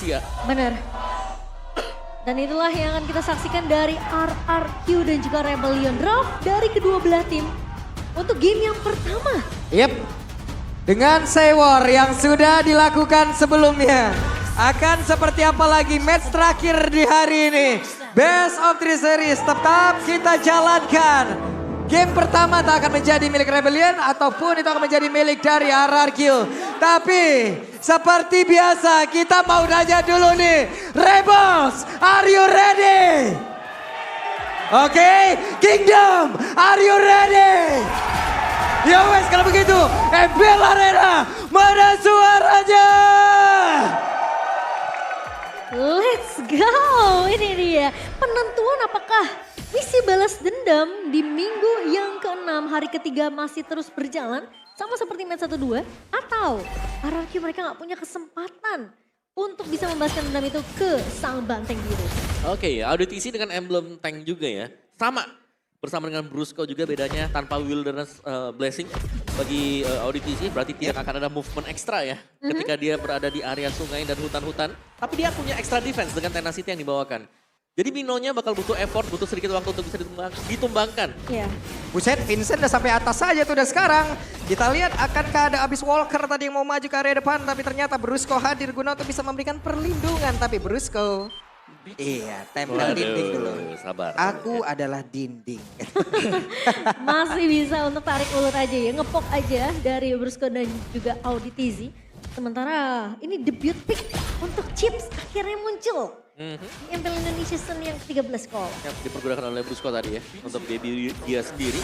Ya. Bener. Dan itulah yang akan kita saksikan dari RRQ dan juga Rebellion Draft dari kedua belah tim untuk game yang pertama. Yep. Dengan Sewor yang sudah dilakukan sebelumnya. Akan seperti apa lagi match terakhir di hari ini. Best of 3 series tetap kita jalankan. Game pertama tak akan menjadi milik Rebellion ataupun itu akan menjadi milik dari RRQ. Tapi seperti biasa kita mau nanya dulu nih. Rebels, are you ready? Oke, Kingdom, are you ready? Ya wes kalau begitu, MPL Arena, mana suaranya? Let's go, ini dia penentuan apakah misi balas dendam di minggu yang ke-6 hari ketiga masih terus berjalan sama seperti match 1-2 atau RRQ mereka nggak punya kesempatan untuk bisa membalaskan dendam itu ke sang banteng biru. Oke, audisi dengan emblem tank juga ya. Sama. Bersama dengan Brusco juga bedanya tanpa Wilderness Blessing. Bagi audisi berarti tidak akan ada movement ekstra ya. Ketika dia berada di area sungai dan hutan-hutan. Tapi dia punya extra defense dengan tenacity yang dibawakan. Jadi Minonya bakal butuh effort, butuh sedikit waktu untuk bisa ditumbangkan. Iya. Buset, Vincent udah sampai atas saja tuh udah sekarang. Kita lihat akankah ada Abyss Walker tadi yang mau maju ke area depan. Tapi ternyata Brusco hadir guna untuk bisa memberikan perlindungan. Tapi Brusco, iya tempel dinding dulu. Sabar. Aku adalah dinding. Masih bisa untuk tarik ulur aja ya, ngepok aja dari Brusco dan juga Auditizi. Sementara ini debut pick untuk Chips akhirnya muncul. Di MPL Indonesia Season yang ke-13 call. Yang dipergunakan oleh Brusco tadi ya, untuk debut dia sendiri.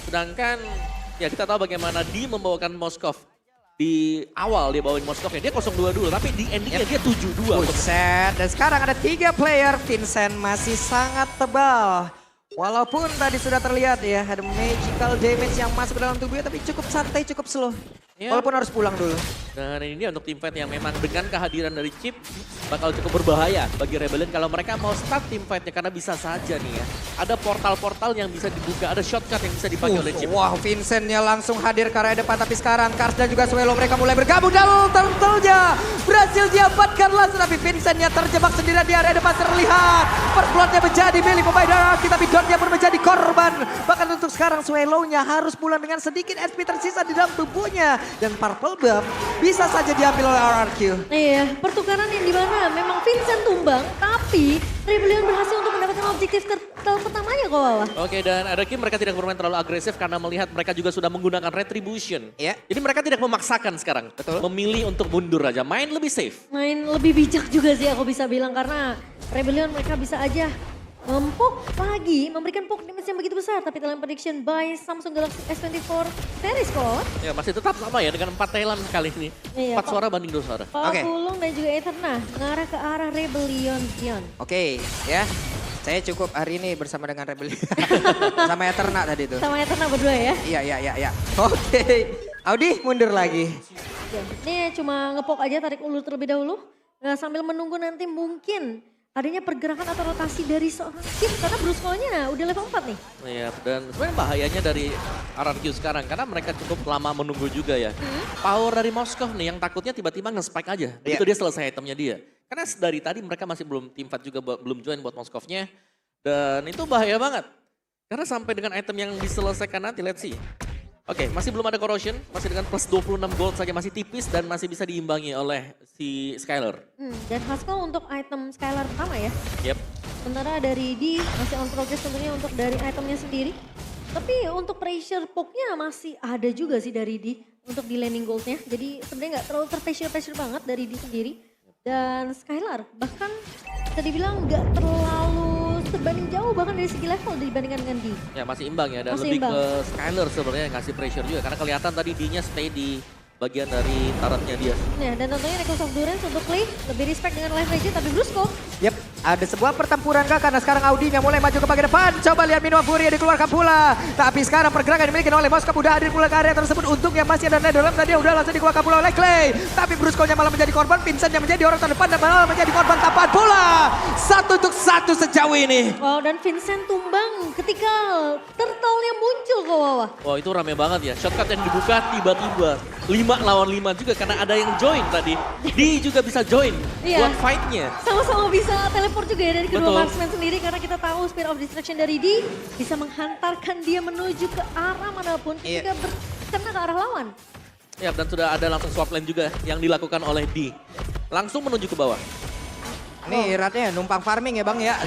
Sedangkan ya kita tahu bagaimana dia membawakan Moskov. Di awal dia bawain Moskovnya, dia 0-2 dulu, tapi di endingnya dia 7-2. Buset, dan sekarang ada 3 player. Vincent masih sangat tebal. Walaupun tadi sudah terlihat ya, ada magical damage yang masuk ke dalam tubuhnya, tapi cukup santai, cukup slow. Ya. Walaupun harus pulang dulu. Dan ini dia untuk tim fight yang memang dengan kehadiran dari Chip bakal cukup berbahaya bagi Rebellion kalau mereka mau start tim fightnya karena bisa saja nih ya. Ada portal-portal yang bisa dibuka, ada shortcut yang bisa dipakai oleh Chip. Wah, Vincentnya langsung hadir ke area depan, tapi sekarang Kars dan juga Swelo mereka mulai bergabung. Double turtle-nya berhasil diamankan langsung, tapi Vincentnya terjebak sendirian di area depan terlihat. Perblotnya menjadi milik pemain Daraki, tapi Dotnya pun menjadi korban. Bahkan untuk sekarang Swelo-nya harus pulang dengan sedikit SP tersisa di dalam tubuhnya. Dan Purple Buff bisa saja diambil oleh RRQ. Iya, pertukaran yang dimana memang Vincent tumbang, tapi Rebellion berhasil untuk mendapatkan objektif pertamanya kok Wawa. Oke, dan RRQ mereka tidak bermain terlalu agresif karena melihat mereka juga sudah menggunakan Retribution. Ya. Jadi mereka tidak memaksakan sekarang. Betul. Memilih untuk mundur aja, main lebih safe. Main lebih bijak juga sih aku bisa bilang karena Rebellion mereka bisa aja ngempuk lagi, memberikan poke damage yang begitu besar. Tapi dalam prediction by Samsung Galaxy S24 series kok. Ya masih tetap sama ya dengan 4 Thailand kali ini. Iya, 4 suara banding 2 suara. Pak Oke. Pulung dan juga Eterna mengarah ke arah Rebellion Zion. Oke, ya. Saya cukup hari ini bersama dengan Rebellion. Sama Eterna tadi tuh. Sama Eterna berdua ya. Iya. Oke. Audi mundur lagi. Ya, ini cuma ngepok aja, tarik ulur terlebih dahulu. Nah, sambil menunggu nanti mungkin adanya pergerakan atau rotasi dari seorang Chip karena Brusco-nya udah level 4 nih. Iya, dan sebenarnya bahayanya dari RRQ sekarang karena mereka cukup lama menunggu juga ya. Power dari Moskov nih yang takutnya tiba-tiba nge-spike aja. Begitu dia selesai itemnya dia. Karena dari tadi mereka masih belum team fight juga belum join buat Moskovnya. Dan itu bahaya banget. Karena sampai dengan item yang diselesaikan nanti, let's see. Oke, masih belum ada corrosion, masih dengan plus 26 gold saja, masih tipis dan masih bisa diimbangi oleh si Skyler. Dan Haskell untuk item Skylar pertama ya. Yep. Sementara dari D masih on progress tentunya untuk dari itemnya sendiri. Tapi untuk pressure poke-nya masih ada juga sih dari D untuk di landing gold-nya. Jadi sebenarnya nggak terlalu terpressure banget dari D sendiri. Dan Skylar bahkan bisa dibilang nggak terlalu sebanding jauh bahkan dari segi level dibandingkan dengan D. Ya masih imbang ya dan Masih lebih imbang. ke Skyler sebenarnya yang ngasih pressure juga. Karena kelihatan tadi D-nya stay di bagian dari turretnya dia. Nah, dan tentunya Echoes of Durance untuk Clay lebih respect dengan live rage tapi Brusco Yep. Ada sebuah pertempuran kah? Karena sekarang Audinya mulai maju ke bagian depan. Coba lihat Minuman Fury yang dikeluarkan pula. Tapi sekarang pergerakan dimiliki oleh Moskov udah hadir pula ke area tersebut. Untungnya masih ada Netherlands tadi udah langsung dikeluarkan pula oleh Clay. Tapi Brusco-nya malah menjadi korban. Vincent yang menjadi orang terdepan dan malah menjadi korban tampahan pula. 1-1 sejauh ini. Wow, dan Vincent tumbang ketika turtle-nya muncul ke bawah. Wah itu rame banget ya, shortcut yang dibuka tiba-tiba 5 lawan 5 juga karena ada yang join tadi. Di juga bisa join Iya. buat fight-nya. Sama-sama bisa teleport juga ya dari kedua Betul. marksman sendiri karena kita tahu Spear of Destruction dari D bisa menghantarkan dia menuju ke arah manapun ketika kena ke arah lawan. Ya dan sudah ada langsung swap lane juga yang dilakukan oleh D. Langsung menuju ke bawah. Nih iratnya numpang farming ya Bang ya.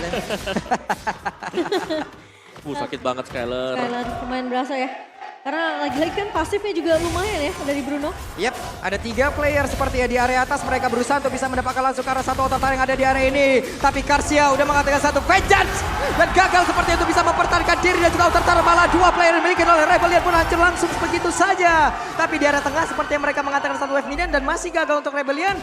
Sakit banget Skyler. Skyler lumayan berasa ya. Karena lagi-lagi kan pasifnya juga lumayan ya dari Bruno. Yap, ada 3 player seperti ya di area atas. Mereka berusaha untuk bisa mendapatkan langsung ke arah satu otak yang ada di area ini. Tapi Karsia udah mengatakan satu vengeance. Dan gagal seperti itu bisa mempertahankan diri dan juga otak malah 2 player yang dimiliki oleh Rebellion pun hancur langsung begitu saja. Tapi di area tengah seperti yang mereka mengatakan satu wave minion dan masih gagal untuk Rebellion.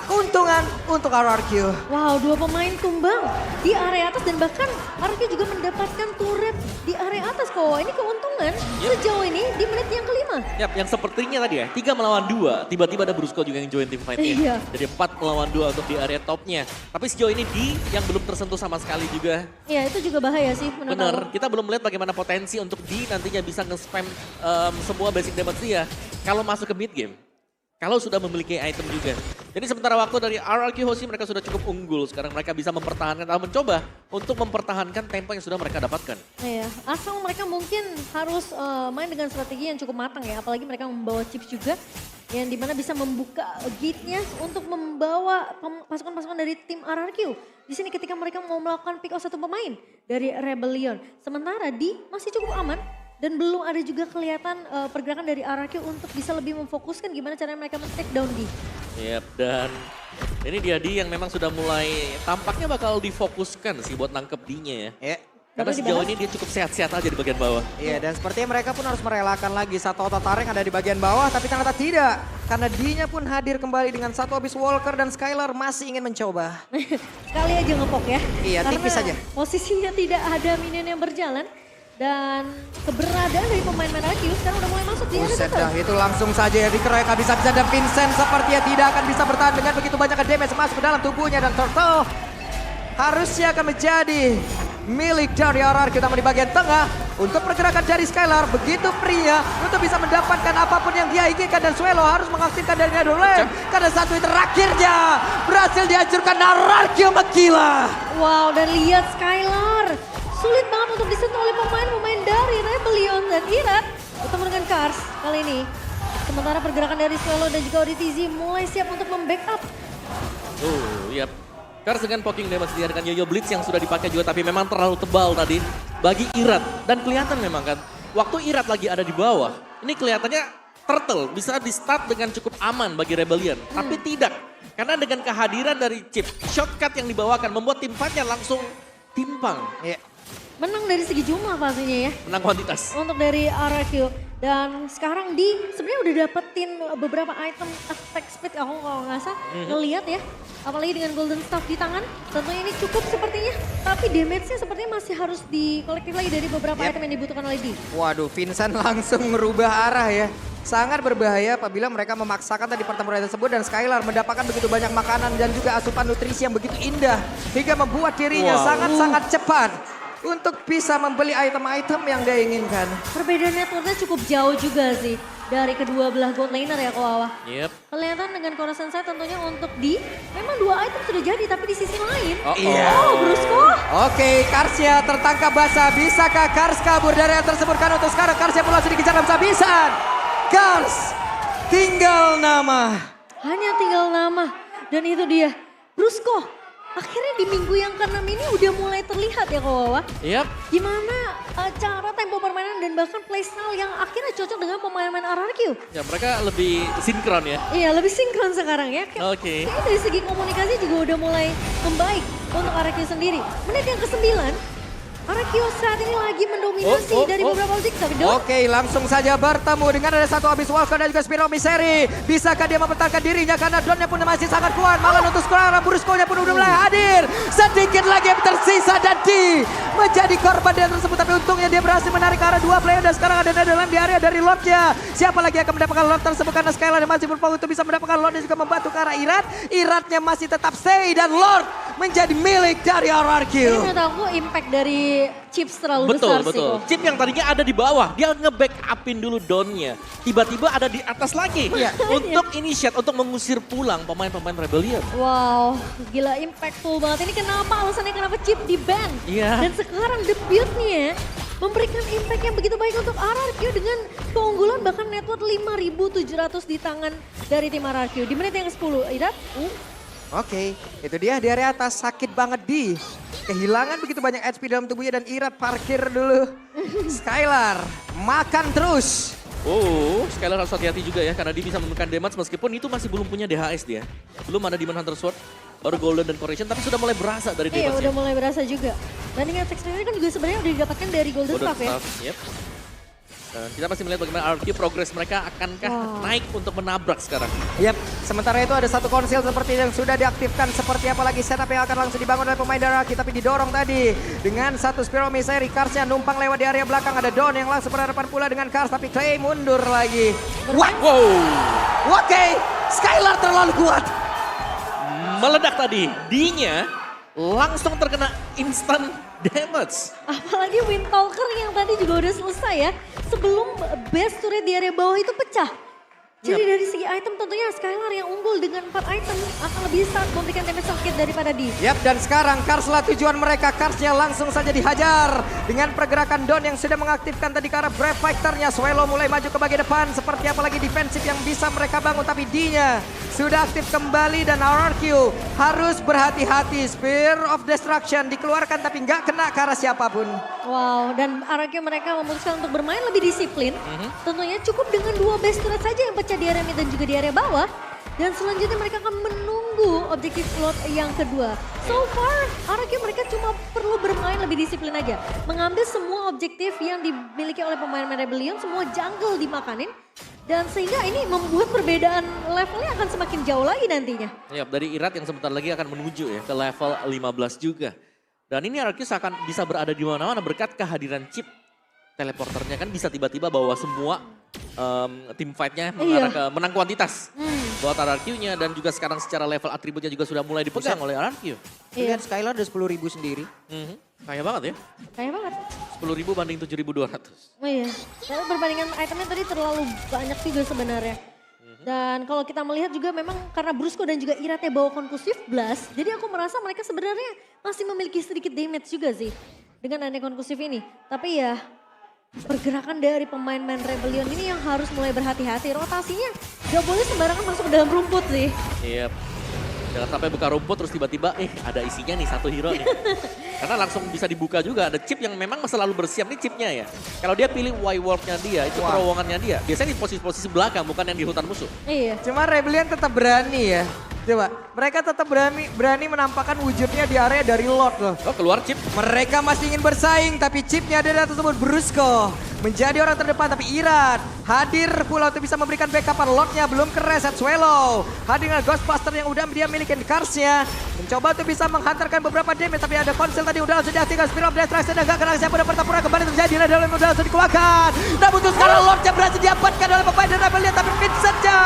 Keuntungan untuk RRQ. Wow, 2 pemain tumbang di area atas dan bahkan RRQ juga mendapatkan turret di area atas kok. Ini keuntungan sejauh ini di menit yang kelima. Yap, yang sepertinya tadi ya, 3 melawan 2. Tiba-tiba ada Brusco juga yang join tim fight-nya. Iya. Jadi 4 melawan 2 untuk di area topnya. Tapi sejauh ini D yang belum tersentuh sama sekali juga. Iya, itu juga bahaya sih menurut Bener, aku. kita belum melihat bagaimana potensi untuk D nantinya bisa nge-spam semua basic damage dia. Kalau masuk ke mid game. Kalau sudah memiliki item juga. Jadi sementara waktu dari RRQ Hoshi mereka sudah cukup unggul. Sekarang mereka bisa mempertahankan atau mencoba untuk mempertahankan tempo yang sudah mereka dapatkan. Iya, asal mereka mungkin harus main dengan strategi yang cukup matang ya. Apalagi mereka membawa chips juga. Yang dimana bisa membuka gate-nya untuk membawa pasukan-pasukan dari tim RRQ. Di sini ketika mereka mau melakukan pick off satu pemain dari Rebellion. Sementara D masih cukup aman. Dan belum ada juga kelihatan pergerakan dari RRQ untuk bisa lebih memfokuskan gimana caranya mereka men-take down D. Yap, dan ini dia D yang memang sudah mulai tampaknya bakal difokuskan sih buat nangkep D-nya ya. Ya. Karena Bakal sejauh dibahas. ini dia cukup sehat-sehat aja di bagian bawah. Iya, dan sepertinya mereka pun harus merelakan lagi satu otot tarik yang ada di bagian bawah, tapi ternyata tidak. Karena D-nya pun hadir kembali dengan satu Abyss Walker dan Skylar masih ingin mencoba. Sekali aja ngepok ya. Iya, Karena tipis aja. posisinya tidak ada minion yang berjalan. Dan keberadaan dari pemain RRQ sekarang udah mulai masuk di area Buset dah, total. itu langsung saja ya dikeroyok habis-habisan dan Vincent sepertinya tidak akan bisa bertahan dengan begitu banyak damage masuk ke dalam tubuhnya dan Turtle harusnya akan menjadi milik dari RRQ utama di bagian tengah untuk pergerakan dari Skylar begitu pria untuk bisa mendapatkan apapun yang dia inginkan dan Suelo harus mengaktifkan dari Netherlands karena satu terakhirnya berhasil dihancurkan RRQ Makila. Wow, dan lihat Skylar. Sulit banget untuk disentuh oleh pemain-pemain dari Rebellion dan Irat. Bertemu dengan Kars kali ini. Sementara pergerakan dari Swallow dan juga ODTZ mulai siap untuk membackup. Yap. Kars dengan poking damage dia dengan Yoyo Blitz yang sudah dipakai juga tapi memang terlalu tebal tadi bagi Irat. Dan kelihatan memang kan, waktu Irat lagi ada di bawah, ini kelihatannya Turtle bisa di start dengan cukup aman bagi Rebellion. Tapi tidak, karena dengan kehadiran dari chip, shortcut yang dibawakan membuat tim fight-nya langsung timpang. Ya. Menang dari segi jumlah pastinya ya. Menang kuantitas. Untuk dari RRQ. Dan sekarang sebenarnya udah dapetin beberapa item attack speed aku kalau nggak salah ngeliat ya. Apalagi dengan golden staff di tangan. Tentunya ini cukup sepertinya. Tapi damage-nya sepertinya masih harus dikolektif lagi dari beberapa item yang dibutuhkan oleh D. Waduh, Vincent langsung merubah arah ya. Sangat berbahaya apabila mereka memaksakan tadi pertempuran tersebut dan Skylar mendapatkan begitu banyak makanan dan juga asupan nutrisi yang begitu indah. Hingga membuat dirinya sangat-sangat cepat untuk bisa membeli item-item yang dia inginkan. Perbedaan networknya cukup jauh juga sih. Dari kedua belah gold laner ya Kowawa. Yep. Kelihatan dengan Coruscant saya tentunya untuk memang 2 item sudah jadi tapi di sisi lain. Iya. Oh, Brusco. Oke, Karsia tertangkap basah. Bisakah Kars kabur dari yang tersebut? Karena untuk sekarang Karsia pun langsung dikejar dalam habisan. Kars tinggal nama. Hanya tinggal nama. Dan itu dia, Brusco. Akhirnya di minggu yang ke-6 ini udah mulai terlihat ya Kowawa. Yap. Gimana cara tempo permainan dan bahkan playstyle yang akhirnya cocok dengan pemain-pemain RRQ. Ya mereka lebih sinkron ya. Iya, lebih sinkron sekarang ya. Oke. Kayaknya dari segi komunikasi juga udah mulai membaik untuk RRQ sendiri. Menit yang ke-9, RRQ saat ini lagi mendominasi dari beberapa objek. Tapi Oke, langsung saja bertemu dengan ada satu Abyss Walker dan juga Spiro Misery. Bisakah dia mempertahankan dirinya karena drone-nya pun masih sangat kuat. Malah untuk sekarang Brusco-nya pun udah mulai hadir. Sedikit lagi yang tersisa dan menjadi korban dia tersebut. Tapi untungnya dia berhasil menarik ke arah 2 player. Dan sekarang ada dalam di area dari Lordnya. Siapa lagi yang akan mendapatkan Lord tersebut? Karena Skylar masih berfokus untuk bisa mendapatkan Lord. Dan juga membantu ke arah Irat. Iratnya masih tetap stay. Dan Lord menjadi milik dari RRQ. Ini menurut aku impact dari Chips terlalu besar sih. Betul. Chip yang tadinya ada di bawah, dia nge-back upin dulu downnya. Tiba-tiba ada di atas lagi. Untuk initiate, untuk mengusir pulang pemain-pemain Rebellion. Wow, gila impactful banget. Ini kenapa alasannya kenapa Chip di ban? Iya. Dan sekarang The Build-nya memberikan impact yang begitu baik untuk RRQ dengan keunggulan bahkan network 5.700 di tangan dari tim RRQ. Di menit yang ke-10, Irat? Oke, itu dia di area atas sakit banget di. Kehilangan begitu banyak HP dalam tubuhnya dan Irat parkir dulu. Skylar makan terus. Oh, Skylar harus hati-hati juga ya karena dia bisa menemukan damage meskipun itu masih belum punya DHS dia. Belum ada Demon Hunter Sword, baru Golden dan Correction tapi sudah mulai berasa dari damage-nya. Iya, udah mulai berasa juga. Dan dengan Sex Trainer kan juga sebenarnya udah didapatkan dari Golden Staff ya. Yep. Dan kita masih melihat bagaimana RRQ progress mereka akankah naik untuk menabrak sekarang. Yap, sementara itu ada satu konsil seperti yang sudah diaktifkan. Seperti apa lagi setup yang akan langsung dibangun oleh pemain RRQ. Tapi didorong tadi dengan satu Spiral Missile. Karsnya numpang lewat di area belakang. Ada Dawn yang langsung berhadapan pula dengan Kars. Tapi Clay mundur lagi. Wow. Oke, Skylar terlalu kuat. Meledak tadi. D-nya langsung terkena instant damage. Apalagi Windtalker yang tadi juga udah selesai ya. Sebelum base turret di area bawah itu pecah. Jadi dari segi item tentunya Skylar yang unggul dengan 4 item akan lebih saat memberikan damage sakit daripada di. Yap, dan sekarang Kars lah tujuan mereka. Karsnya langsung saja dihajar. Dengan pergerakan Dawn yang sudah mengaktifkan tadi ke arah Brave Fighter-nya. Swelo mulai maju ke bagian depan. Seperti apa lagi defensif yang bisa mereka bangun. Tapi D-nya sudah aktif kembali dan RRQ harus berhati-hati. Spear of Destruction dikeluarkan tapi nggak kena ke arah siapapun. Wow, dan RRQ mereka memutuskan untuk bermain lebih disiplin. Tentunya cukup dengan 2 base turret saja yang pecah di area mid dan juga di area bawah. Dan selanjutnya mereka akan menunggu objektif slot yang kedua. So far, RRQ mereka cuma perlu bermain lebih disiplin aja. Mengambil semua objektif yang dimiliki oleh pemain Rebellion, semua jungle dimakanin. Dan sehingga ini membuat perbedaan levelnya akan semakin jauh lagi nantinya. Ya, dari Irat yang sebentar lagi akan menuju ya ke level 15 juga. Dan ini RRQ akan bisa berada di mana-mana berkat kehadiran chip teleporternya kan bisa tiba-tiba bawa semua tim fight-nya mengarah ke menang kuantitas. Buat RRQ-nya dan juga sekarang secara level atributnya juga sudah mulai dipegang oleh RRQ. Lihat Skylar udah 10.000 sendiri. Kaya banget ya. Kaya banget. 10.000 banding 7.200. Oh iya, tapi perbandingan itemnya tadi terlalu banyak juga sebenarnya. Dan kalau kita melihat juga memang karena Brusco dan juga Iratnya bawa Concussive Blast, jadi aku merasa mereka sebenarnya masih memiliki sedikit damage juga sih dengan adanya Concussive ini. Tapi ya pergerakan dari pemain-pemain Rebellion ini yang harus mulai berhati-hati. Rotasinya gak boleh sembarangan masuk ke dalam rumput sih. Iya. Jangan sampai buka rumput terus tiba-tiba ada isinya nih satu hero nih. Karena langsung bisa dibuka juga. Ada chip yang memang selalu bersiap nih chipnya ya. Kalau dia pilih Y-Warp-nya dia, itu terowongannya dia. Biasanya di posisi-posisi belakang bukan yang di hutan musuh. Iya. Cuma Rebellion tetap berani ya. Coba, mereka tetap berani menampakkan wujudnya di area dari Lord loh. Oh keluar chip. Mereka masih ingin bersaing tapi chipnya ada tersebut. Brusco menjadi orang terdepan tapi Irat hadir pula untuk bisa memberikan backupan. Lordnya belum ke reset. Swelo hadir dengan Ghostbuster yang udah dia miliki di Karsnya. Mencoba untuk bisa menghantarkan beberapa damage tapi ada konsel tadi udah langsung diaktifkan. Spiral of Destruction dan gak kena siapa ada pertempuran kembali terjadi. Dalam udah langsung dikeluarkan. Namun itu sekarang Lordnya berhasil diamankan oleh pemain dan Rebellion tapi Vincentnya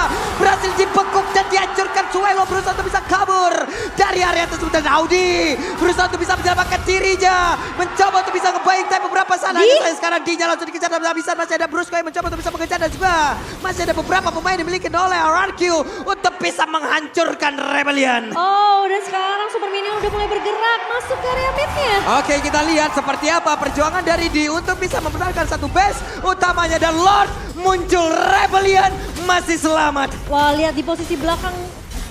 berhasil dibekuk dan dihancurkan. Swelo berusaha untuk bisa kabur dari area tersebut dan Audi berusaha untuk bisa menyelamatkan dirinya. Mencoba untuk bisa ngebaik tapi beberapa sana sekarang Dinya langsung dikejar dan habisan. Masih ada Brusco yang mencoba untuk bisa mengejar dan juga masih ada beberapa pemain dimiliki oleh RRQ untuk bisa menghancurkan Rebellion. Oh, dan sekarang Super Minion udah mulai bergerak masuk ke area mid-nya. Oke, kita lihat seperti apa perjuangan dari D untuk bisa mempertahankan satu base utamanya dan Lord muncul. Rebellion masih selamat. Wah, lihat di posisi belakang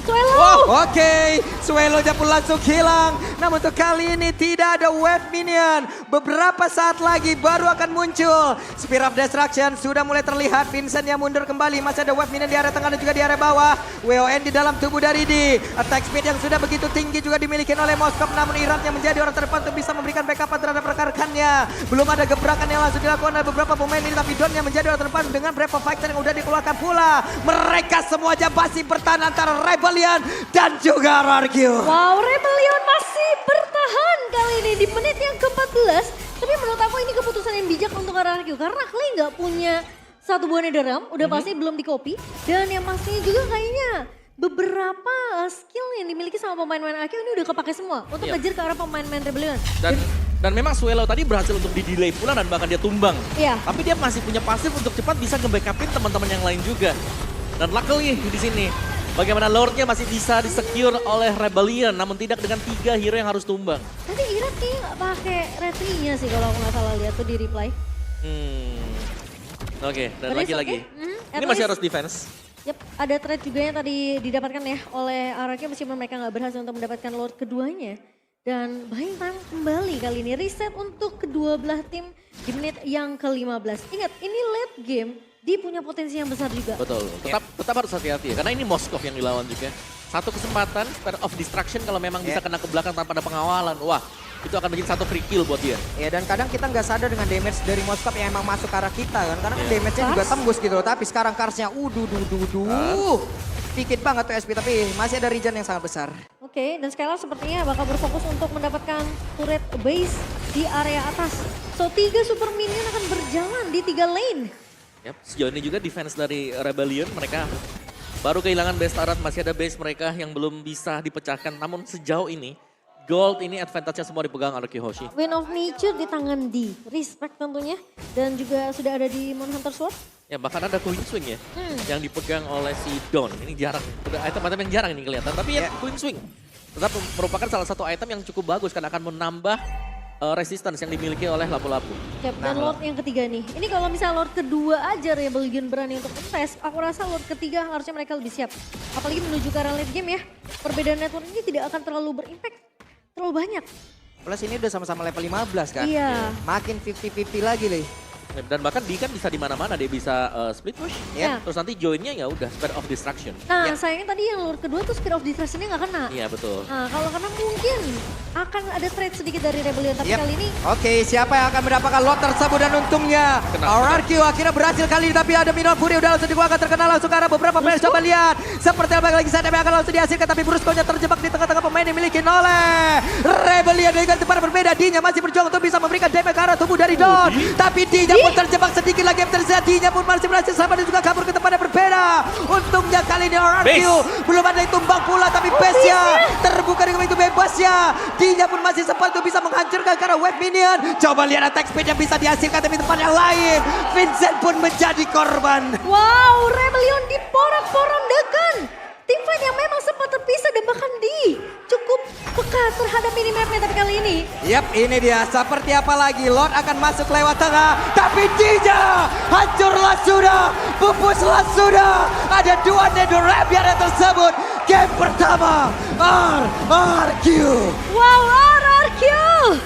Swelo. Oke, Swelo pun langsung hilang. Namun untuk kali ini tidak ada wave minion. Beberapa saat lagi baru akan muncul. Spear of Destruction sudah mulai terlihat. Vincent yang mundur kembali. Masih ada wave minion di area tengah dan juga di area bawah. WON di dalam tubuh dari D. Attack speed yang sudah begitu tinggi juga dimiliki oleh Moskov. Namun Iran yang menjadi orang terdepan untuk bisa memberikan backup terhadap rekan-rekannya. Belum ada gebrakan yang langsung dilakukan oleh beberapa pemain ini. Tapi Don yang menjadi orang terdepan dengan Breath of Fighter yang udah dikeluarkan pula. Mereka semua aja masih bertahan antara Rebellion dan juga RRQ. Wow, Rebellion masih bertahan kali ini di menit yang ke-14. Tapi menurut aku ini keputusan yang bijak untuk RRQ. Karena Clay nggak punya satu buah Netherrealm, udah pasti belum di copy. Dan yang pastinya juga kayaknya beberapa skill yang dimiliki sama pemain-pemain RRQ ini udah kepake semua. Untuk ngejar ke arah pemain-pemain Rebellion. Dan memang Suelo tadi berhasil untuk di-delay pula dan bahkan dia tumbang. Iya. Tapi dia masih punya pasif untuk cepat bisa nge-backupin teman-teman yang lain juga. Dan luckily di sini bagaimana Lordnya masih bisa disecure oleh Rebellion, namun tidak dengan 3 hero yang harus tumbang. Tadi Irat kayaknya nggak pakai retry-nya sih kalau aku nggak salah lihat tuh di reply. Oke, dan But it's lagi-lagi. okay. Ini At masih least- harus defense. Yap, ada trade juga yang tadi didapatkan ya oleh RRQ meskipun mereka nggak berhasil untuk mendapatkan Lord keduanya. Dan buying time kembali kali ini reset untuk kedua belah tim di menit yang ke-15. Ingat, ini late game, dia punya potensi yang besar juga. Betul, tetap harus hati-hati ya, karena ini Moskov yang dilawan juga. Satu kesempatan, Spear of Distraction kalau memang bisa kena ke belakang tanpa ada pengawalan. Wah, itu akan bikin satu free kill buat dia. Ya dan kadang kita nggak sadar dengan damage dari Moskov yang emang masuk ke arah kita kan. Karena kan damage-nya juga tembus gitu loh. Tapi sekarang Karsnya dikit banget tuh SP tapi masih ada regen yang sangat besar. Oke, dan Skylar sepertinya bakal berfokus untuk mendapatkan turret base di area atas. So 3 super minion akan berjalan di 3 lane. Yap, sejauh ini juga defense dari Rebellion, mereka baru kehilangan base turret, masih ada base mereka yang belum bisa dipecahkan. Namun sejauh ini, gold ini advantage-nya semua dipegang RRQ Hoshi. Wind of Nature di tangan D, respect tentunya. Dan juga sudah ada di Moon Hunter Sword. Ya bahkan ada Queen Swing ya, yang dipegang oleh si Don. Ini jarang, udah item-item yang jarang ini kelihatan. Tapi ya Queen Swing tetap merupakan salah satu item yang cukup bagus karena akan menambah resistance yang dimiliki oleh lapu-lapu. Yap, dan Lord yang ketiga nih. Ini kalau misalnya Lord kedua aja Rebellion berani untuk tes, aku rasa Lord ketiga harusnya mereka lebih siap. Apalagi menuju ke arah late game ya. Perbedaan network ini tidak akan terlalu berimpact, terlalu banyak. Plus ini udah sama-sama level 15 kan. Iya. Makin 50-50 lagi nih. Dan bahkan dia kan bisa di mana-mana, dia bisa split push. Iya. Terus nanti joinnya ya udah Spear of Destruction. Nah, sayangnya tadi yang Lord kedua tuh Spear of Destruction-nya nggak kena. Iya betul. Nah, kalau kena mungkin akan ada trade sedikit dari Rebellion. Tapi kali ini Oke, siapa yang akan mendapatkan lot tersebut dan untungnya RRQ akhirnya berhasil kali ini tapi ada Minor Fury udah langsung dikeluarkan terkenal langsung ke arah beberapa player. Coba lihat seperti apa lagi saat akan langsung dihasilkan tapi Brusco-nya terjebak di tengah-tengah pemain yang dimiliki oleh Rebellion dengan tempat berbeda. D-nya masih berjuang untuk bisa memberikan damage ke arah tubuh dari Don. Tapi D-nya pun terjebak sedikit lagi yang terjadi. D-nya pun masih berhasil selamat dan juga kabur ke tempat yang berbeda. Untungnya kali ini RRQ belum ada yang tumbang pula tapi base-nya terbuka dengan begitu bebasnya. D-nya pun masih sempat untuk bisa menghancurkan karena wave minion. Coba lihat attack speed yang bisa dihasilkan tapi tempat yang lain. Vincent pun menjadi korban. wow, Rebellion diporak-porandakan. Tim fight yang memang sempat terpisah dan bahkan cukup peka terhadap minimapnya tapi kali ini. Yap, ini dia. Seperti apa lagi? Lord akan masuk lewat tengah. Tapi D-nya hancurlah sudah. Pupuslah sudah. Ada 2 Netherrealm yang tersebut. Game pertama RRQ. Wow, RRQ